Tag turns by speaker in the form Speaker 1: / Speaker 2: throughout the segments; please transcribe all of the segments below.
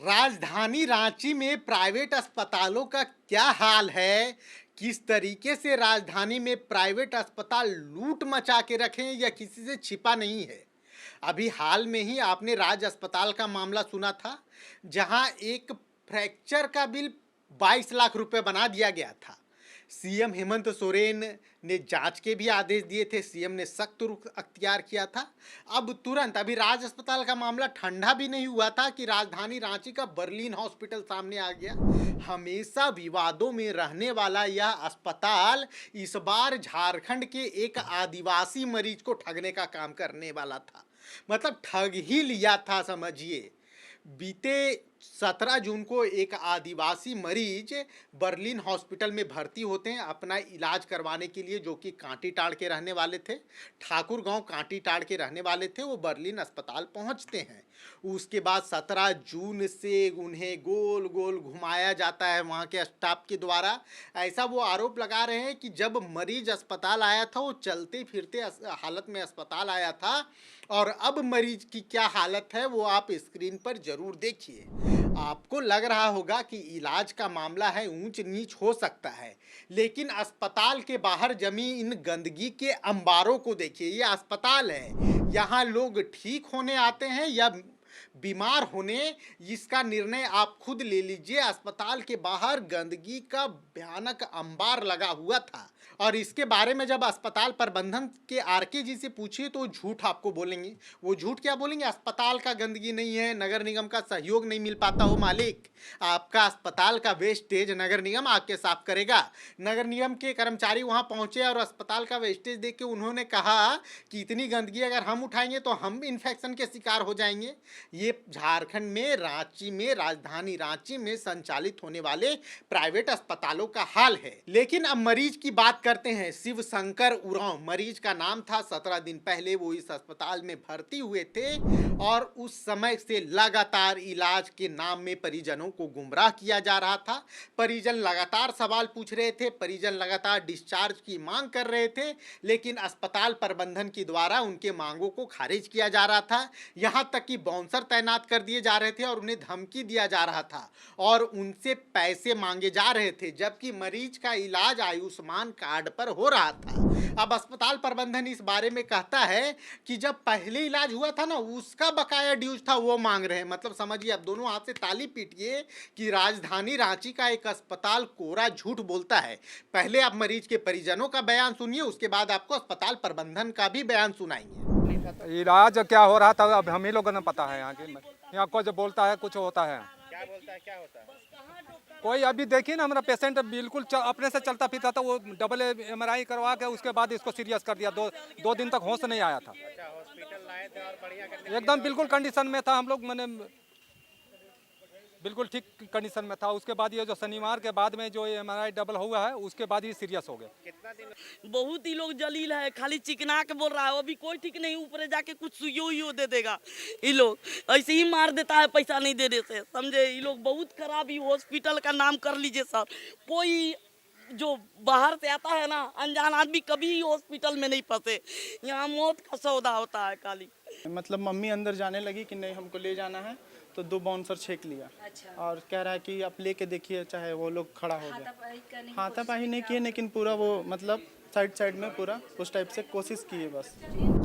Speaker 1: राजधानी रांची में प्राइवेट अस्पतालों का क्या हाल है। किस तरीके से राजधानी में प्राइवेट अस्पताल लूट मचा के रखे हैं, यह किसी से छिपा नहीं है। अभी हाल में ही आपने राज अस्पताल का मामला सुना था, जहां एक फ्रैक्चर का बिल 22 लाख रुपए बना दिया गया था। सीएम हेमंत सोरेन ने जांच के भी आदेश दिए थे। सीएम ने सख्त रुख अख्तियार किया था। अब तुरंत अभी राज अस्पताल का मामला ठंडा भी नहीं हुआ था कि राजधानी रांची का बर्लिन हॉस्पिटल सामने आ गया। हमेशा विवादों में रहने वाला यह अस्पताल इस बार झारखंड के एक आदिवासी मरीज को ठगने का काम करने वाला था। मतलब ठग ही लिया था समझिए। बीते 17 जून को एक आदिवासी मरीज बर्लिन हॉस्पिटल में भर्ती होते हैं अपना इलाज करवाने के लिए, जो कि कांटीटाड़ के रहने वाले थे। ठाकुर गांव कांटीटाड़ के रहने वाले थे। वो बर्लिन अस्पताल पहुंचते हैं। उसके बाद 17 जून से उन्हें गोल गोल घुमाया जाता है वहां के स्टाफ के द्वारा। ऐसा वो आरोप लगा रहे हैं कि जब मरीज अस्पताल आया था वो चलते फिरते हालत में अस्पताल आया था, और अब मरीज की क्या हालत है वो आप स्क्रीन पर जरूर देखिए। आपको लग रहा होगा कि इलाज का मामला है, ऊंच नीच हो सकता है, लेकिन अस्पताल के बाहर जमी इन गंदगी के अंबारों को देखिए। ये अस्पताल है, यहाँ लोग ठीक होने आते हैं या बीमार होने, इसका निर्णय आप खुद ले लीजिए। अस्पताल के बाहर गंदगी का भयानक अंबार लगा हुआ था, और इसके बारे में जब अस्पताल प्रबंधन के आरके जी से पूछिए तो झूठ आपको बोलेंगे। वो झूठ क्या बोलेंगे? अस्पताल का गंदगी नहीं है, नगर निगम का सहयोग नहीं मिल पाता हो मालिक। आपका अस्पताल का वेस्टेज नगर निगम आके साफ करेगा। नगर निगम के कर्मचारी वहां पहुंचे और अस्पताल का वेस्टेज देख के उन्होंने कहा कि इतनी गंदगी अगर हम उठाएंगे तो हम इन्फेक्शन के शिकार हो जाएंगे। ये झारखंड में रांची में, राजधानी रांची में संचालित होने वाले प्राइवेट अस्पतालों का हाल है। लेकिन अब मरीज की बात करते हैं। शिव शंकर उरांव मरीज का नाम था। 17 दिन पहले वो इस अस्पताल में भर्ती हुए थे, और उस समय से लगातार इलाज के नाम में परिजनों को गुमराह किया जा रहा था। परिजन लगातार सवाल पूछ रहे थे, परिजन लगातार डिस्चार्ज की मांग कर रहे थे, लेकिन अस्पताल प्रबंधन के द्वारा उनके मांगों को खारिज किया जा रहा था। यहाँ तक कि बाउंसर तैनात कर दिए जा रहे थे और उन्हें धमकी दिया जा रहा था, और उनसे पैसे मांगे जा रहे थे, जबकि मरीज का इलाज आयुष्मान कार्ड पर हो रहा था। अब अस्पताल प्रबंधन इस बारे में कहता है कि जब पहले इलाज हुआ था ना, उसका बकाया ड्यूज था वो मांग रहे हैं। मतलब समझिए, अब दोनों हाथ से ताली पीटिए कि राजधानी रांची का एक अस्पताल कोरा झूठ बोलता है। पहले आप मरीज के परिजनों का बयान सुनिए, उसके बाद आपको अस्पताल प्रबंधन का भी बयान सुनाएंगे।
Speaker 2: इलाज क्या हो रहा था अब हम ही लोगों ने पता है। यहाँ कुछ बोलता है, कुछ होता है।
Speaker 3: क्या बोलता है, क्या होता है?
Speaker 2: कोई अभी देखिए ना, हमारा पेशेंट बिल्कुल अपने से चलता फिरता था। वो डबल MRI करवा के उसके बाद इसको सीरियस कर दिया। दो दिन तक होश नहीं आया था।
Speaker 3: अच्छा, हॉस्पिटल लाए थे और बढ़िया करने
Speaker 2: एकदम बिल्कुल कंडीशन में था। हम लोग मैंने बिल्कुल ठीक कंडीशन में था। उसके बाद ये जो शनिवार के बाद में जो MRI डबल हुआ है, उसके बाद ही सीरियस हो गया।
Speaker 3: कितना दिन?
Speaker 4: बहुत ही लोग जलील है, खाली चिकना के बोल रहा है। अभी कोई ठीक नहीं, ऊपर जाके कुछ सुइयो दे देगा। ये लोग ऐसे ही मार देता है पैसा नहीं देने से, समझे। ये लोग बहुत खराब। ही हॉस्पिटल का नाम कर लीजिए सर। कोई जो बाहर से आता है ना, अनजान आदमी कभी हॉस्पिटल में नहीं फंसे। यहाँ मौत का सौदा होता है खाली।
Speaker 5: मतलब मम्मी अंदर जाने लगी कि नहीं हमको ले जाना है, तो 2 बाउंसर छेक लिया।
Speaker 6: अच्छा।
Speaker 5: और कह रहा है कि आप लेके देखिए, चाहे वो लोग खड़ा हो गया।
Speaker 6: हाथापाई
Speaker 5: हाथापाई नहीं किए, लेकिन पूरा वो मतलब साइड में पूरा उस टाइप से कोशिश किए बस।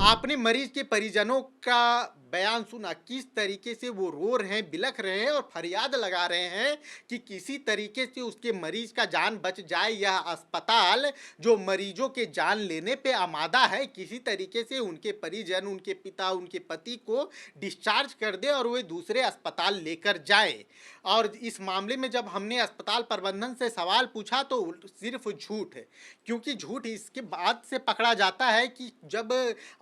Speaker 1: आपने मरीज के परिजनों का बयान सुना, किस तरीके से वो रो रहे हैं, बिलख रहे हैं और फरियाद लगा रहे हैं कि किसी तरीके से उसके मरीज का जान बच जाए। यह अस्पताल जो मरीजों के जान लेने पे आमादा है, किसी तरीके से उनके परिजन, उनके पिता, उनके पति को डिस्चार्ज कर दे और वे दूसरे अस्पताल लेकर जाए। और इस मामले में जब हमने अस्पताल प्रबंधन से सवाल पूछा तो सिर्फ झूठ है, क्योंकि झूठ इसके बाद से पकड़ा जाता है कि जब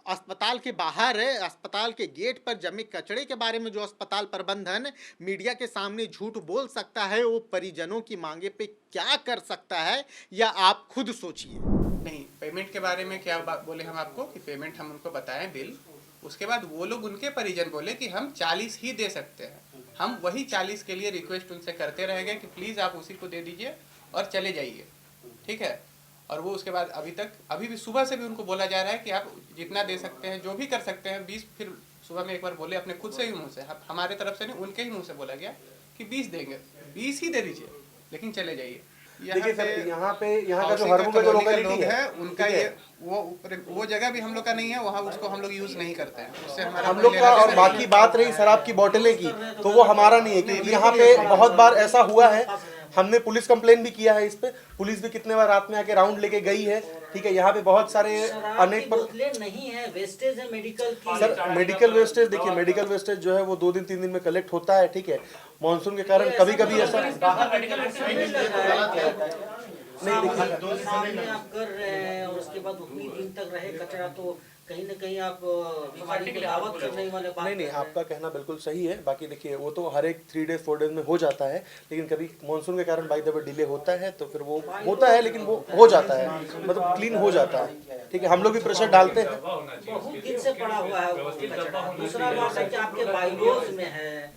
Speaker 1: अस्पताल के बाहर, अस्पताल के गेट पर जमे कचरे के बारे में जो अस्पताल प्रबंधन मीडिया के सामने झूठ बोल सकता है, वो परिजनों की मांगे पे क्या कर सकता है, या आप खुद सोचिए।
Speaker 7: नहीं, पेमेंट के बारे में क्या बोले हम आपको कि पेमेंट हम उनको बताएं बिल। उसके बाद वो लोग, उनके परिजन बोले कि हम 40 ही दे सकते हैं। हम वही 40 के लिए रिक्वेस्ट उनसे करते रहेंगे कि प्लीज़ आप उसी को दे दीजिए और चले जाइए, ठीक है। और वो उसके बाद अभी भी सुबह से भी उनको बोला जा रहा है कि आप जितना दे सकते हैं, जो भी कर सकते हैं 20। फिर सुबह में एक बार बोले अपने खुद से ही मुँह से, हमारे तरफ से नहीं, उनके ही मुँह से बोला गया कि 20 देंगे, 20 ही दे दीजिए, लेकिन चले जाइए।
Speaker 6: देखिए सर, यहाँ का जो
Speaker 7: हाउसिंग
Speaker 6: हरमू का जो
Speaker 7: कॉलोनी के
Speaker 6: लोकेलिटी
Speaker 7: लोग
Speaker 6: है,
Speaker 7: है उनका
Speaker 6: ठीक है?
Speaker 7: ये वो जगह भी हम लोग का नहीं है, वहाँ उसको हम लोग यूज नहीं करते हैं, उससे हमारा
Speaker 6: हम
Speaker 7: कोई
Speaker 6: लोग
Speaker 7: लेना
Speaker 6: का।
Speaker 7: देना
Speaker 6: और
Speaker 7: नहीं
Speaker 6: बाकी
Speaker 7: है।
Speaker 6: बात रही शराब की बोतलें की, तो वो हमारा नहीं है, क्योंकि यहाँ पे बहुत बार ऐसा हुआ है। हमने पुलिस कंप्लेन भी किया है इस पे, पुलिस भी कितने बार रात में आके राउंड लेके गई है, ठीक है। यहाँ पे बहुत सारे अनेक
Speaker 8: बोतलें नहीं है, वेस्टेज है मेडिकल की।
Speaker 6: सर मेडिकल वेस्टेज, देखिए मेडिकल वेस्टेज जो है वो 2 दिन 3 दिन में कलेक्ट होता है, ठीक है। मानसून के कारण कभी कभी ऐसा
Speaker 8: नहीं, देखिए सामने आप कर रहे हैं और उसके बाद उतनी दिन तक रहे कचरा, तो कहीं ना कहीं आप बीमारी को दावत करने वाले बात
Speaker 6: नहीं, आपका कहना बिल्कुल सही है। बाकी देखिए वो तो हर एक 3 डेज 4 डेज में हो जाता है, लेकिन कभी मानसून के कारण बाई द वे डिले होता है, तो फिर वो होता है, लेकिन वो हो जाता है, मतलब क्लीन हो जाता है, ठीक है। हम लोग भी प्रेशर डालते हैं।
Speaker 8: बहुत दिन से पड़ा हुआ है वो कचरा। दूसरा बात है कि आपके बाइलोज में है।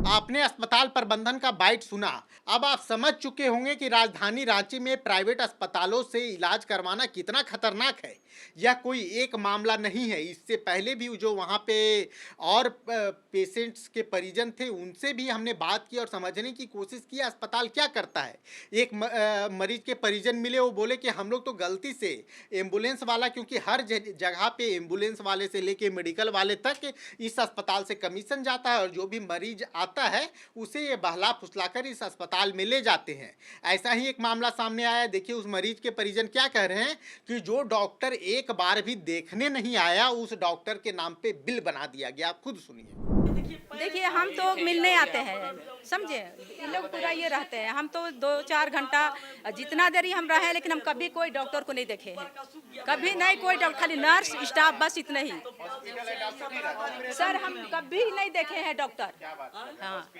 Speaker 1: आपने अस्पताल प्रबंधन का बाइट सुना। अब आप समझ चुके होंगे कि राजधानी रांची में प्राइवेट अस्पतालों से इलाज करवाना कितना खतरनाक है। यह कोई एक मामला नहीं है, इससे पहले भी जो वहाँ पे और पेशेंट्स के परिजन थे उनसे भी हमने बात की और समझने की कोशिश की अस्पताल क्या करता है। एक मरीज के परिजन मिले, वो बोले कि हम लोग तो गलती से एम्बुलेंस वाला, क्योंकि हर जगह पे एम्बुलेंस वाले से लेके मेडिकल वाले तक इस अस्पताल से कमीशन जाता है और जो भी मरीज आता है उसे ये बहला फुसलाकर इस अस्पताल में ले जाते हैं। ऐसा ही एक मामला सामने आया। देखिए उस मरीज के परिजन क्या कह रहे हैं कि जो डॉक्टर एक बार भी देखने नहीं आया, उस डॉक्टर के नाम पे बिल बना दिया गया। आप खुद सुनिए।
Speaker 9: देखिए हम तो मिलने आते हैं, समझे, ये लोग पूरा ये रहते हैं। हम तो 2-4 घंटा जितना देरी हम रहे, लेकिन हम कभी कोई डॉक्टर को नहीं देखे हैं, कभी नहीं कोई डॉक्टर, खाली नर्स स्टाफ, बस इतना ही। सर हम कभी नहीं देखे हैं डॉक्टर। हाँ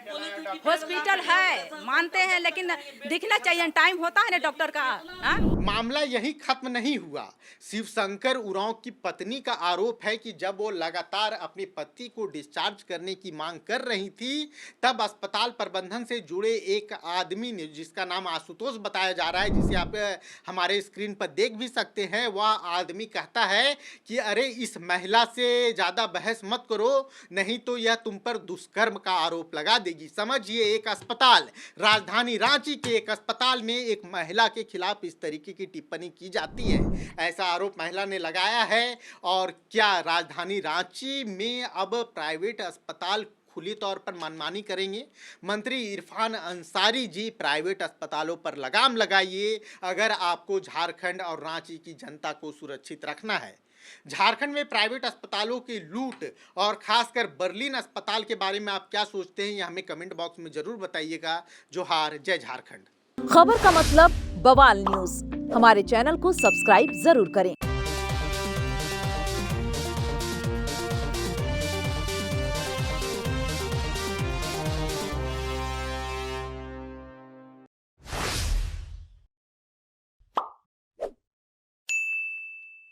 Speaker 9: हॉस्पिटल है, मानते हैं, लेकिन दिखना चाहिए, टाइम होता है ना डॉक्टर का। हाँ?
Speaker 1: मामला यही खत्म नहीं हुआ। शिवशंकर उरांव की पत्नी का आरोप है कि जब वो लगातार अपने पति को डिस्चार्ज करने की मांग कर रही थी, तब अस्पताल प्रबंधन से जुड़े एक आदमी ने, जिसका नाम आशुतोष बताया जा रहा है, जिसे आप हमारे स्क्रीन पर देख भी सकते हैं, वह आदमी कहता है कि अरे इस महिला से ज़्यादा बहस मत करो, नहीं तो यह तुम पर दुष्कर्म का आरोप लगा देगी। समझिए, एक अस्पताल, राजधानी रांची के एक अस्पताल में एक महिला के खिलाफ इस तरीके की टिप्पणी की जाती है, ऐसा आरोप महिला ने लगाया है। और क्या राजधानी रांची में अब प्राइवेट अस्पताल खुली तौर पर मनमानी करेंगे? मंत्री इरफान अंसारी जी, प्राइवेट अस्पतालों पर लगाम लगाइए अगर आपको झारखंड और रांची की जनता को सुरक्षित रखना है। झारखंड में प्राइवेट अस्पतालों की लूट और खासकर बर्लिन अस्पताल के बारे में आप क्या सोचते हैं, यह हमें कमेंट बॉक्स में जरूर बताइएगा। जोहार, जय झारखंड।
Speaker 10: खबर का मतलब बवाल न्यूज, हमारे चैनल को सब्सक्राइब जरूर करें।